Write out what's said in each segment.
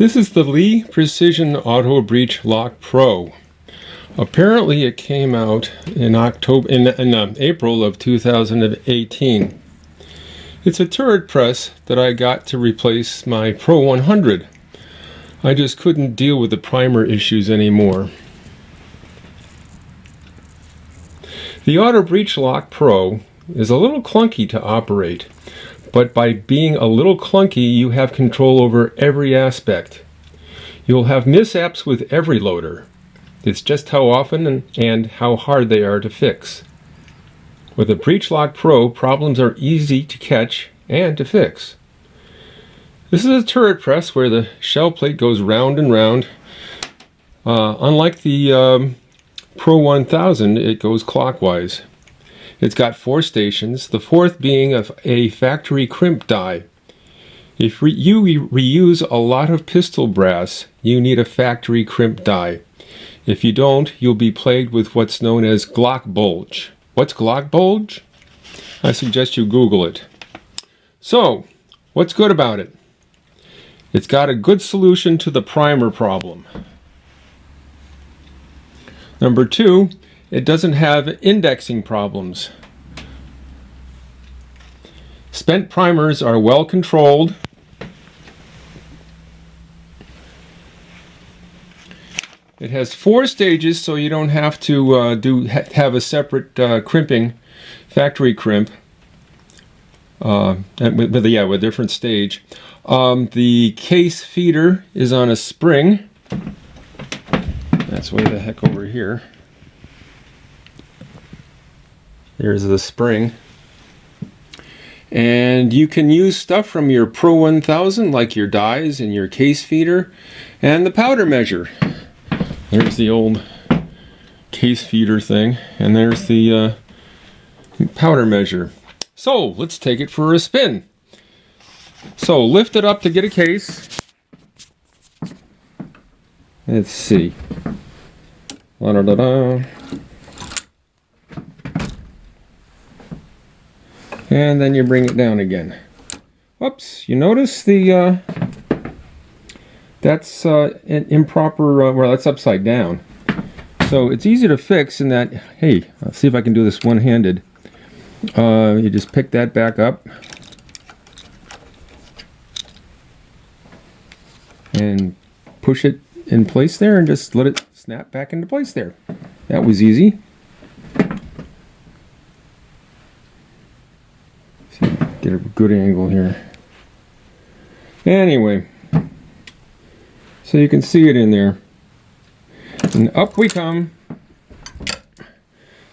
This is the Lee Precision Auto Breech Lock Pro. Apparently it came out in April of 2018. It's a turret press that I got to replace my Pro 100. I just couldn't deal with the primer issues anymore. The Auto Breech Lock Pro is a little clunky to operate, but by being a little clunky, you have control over every aspect. You'll have mishaps with every loader. It's just how often and how hard they are to fix. With a Breech Lock Pro, problems are easy to catch and to fix. This is a turret press where the shell plate goes round and round. Unlike the Pro 1000, it goes clockwise. It's got 4 stations, the 4th being a factory crimp die. If you reuse a lot of pistol brass, you need a factory crimp die. If you don't, you'll be plagued with what's known as Glock bulge. What's Glock bulge? I suggest you Google it. So, what's good about it? It's got a good solution to the primer problem. Number 2, it doesn't have indexing problems. Spent primers are well controlled. It has 4 stages, so you don't have to have a separate crimping, factory crimp, with a different stage. The case feeder is on a spring. That's way the heck over here. There's the spring. And you can use stuff from your Pro 1000, like your dies and your case feeder, and the powder measure. There's the old case feeder thing, and there's the powder measure. So, let's take it for a spin. So, lift it up to get a case. Let's see. La-da-da-da. And then you bring it down again. Whoops, you notice the that's an improper, well, that's upside down. So it's easy to fix in that, hey, let's see if I can do this one-handed. You just pick that back up and push it in place there and just let it snap back into place there. That was easy. Get a good angle here. Anyway, so you can see it in there. And up we come.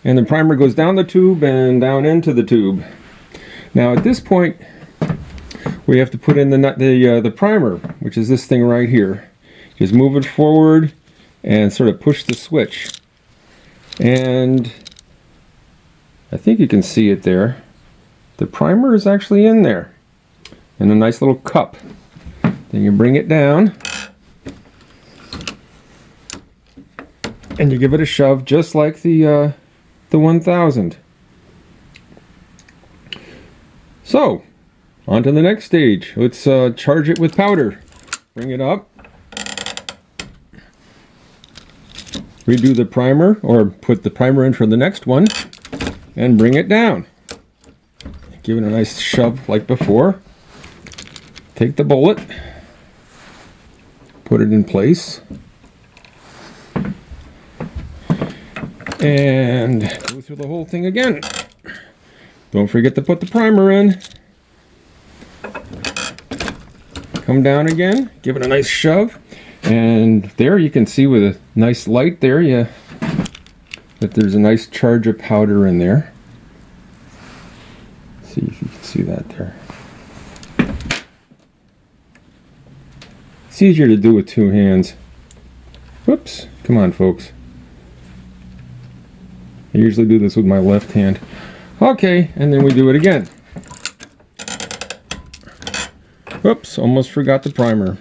And the primer goes down the tube and down into the tube. Now at this point, we have to put in the primer, which is this thing right here. Just move it forward and sort of push the switch. And I think you can see it there. The primer is actually in there in a nice little cup. Then you bring it down and you give it a shove just like the 1000. So, on to the next stage. Let's charge it with powder. Bring it up. Redo the primer, or put the primer in for the next one, and bring it down. Give it a nice shove like before. Take the bullet, put it in place, and go through the whole thing again. Don't forget to put the primer in. Come down again, give it a nice shove, and there you can see with a nice light there that there's a nice charge of powder in there. See if you can see that there. It's easier to do with 2 hands. Whoops, come on folks. I usually do this with my left hand. Okay, and then we do it again. Whoops, almost forgot the primer.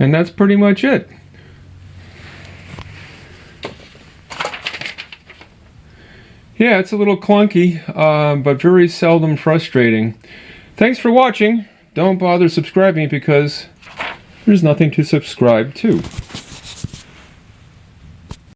And that's pretty much it. Yeah, it's a little clunky, but very seldom frustrating. Thanks for watching. Don't bother subscribing because there's nothing to subscribe to.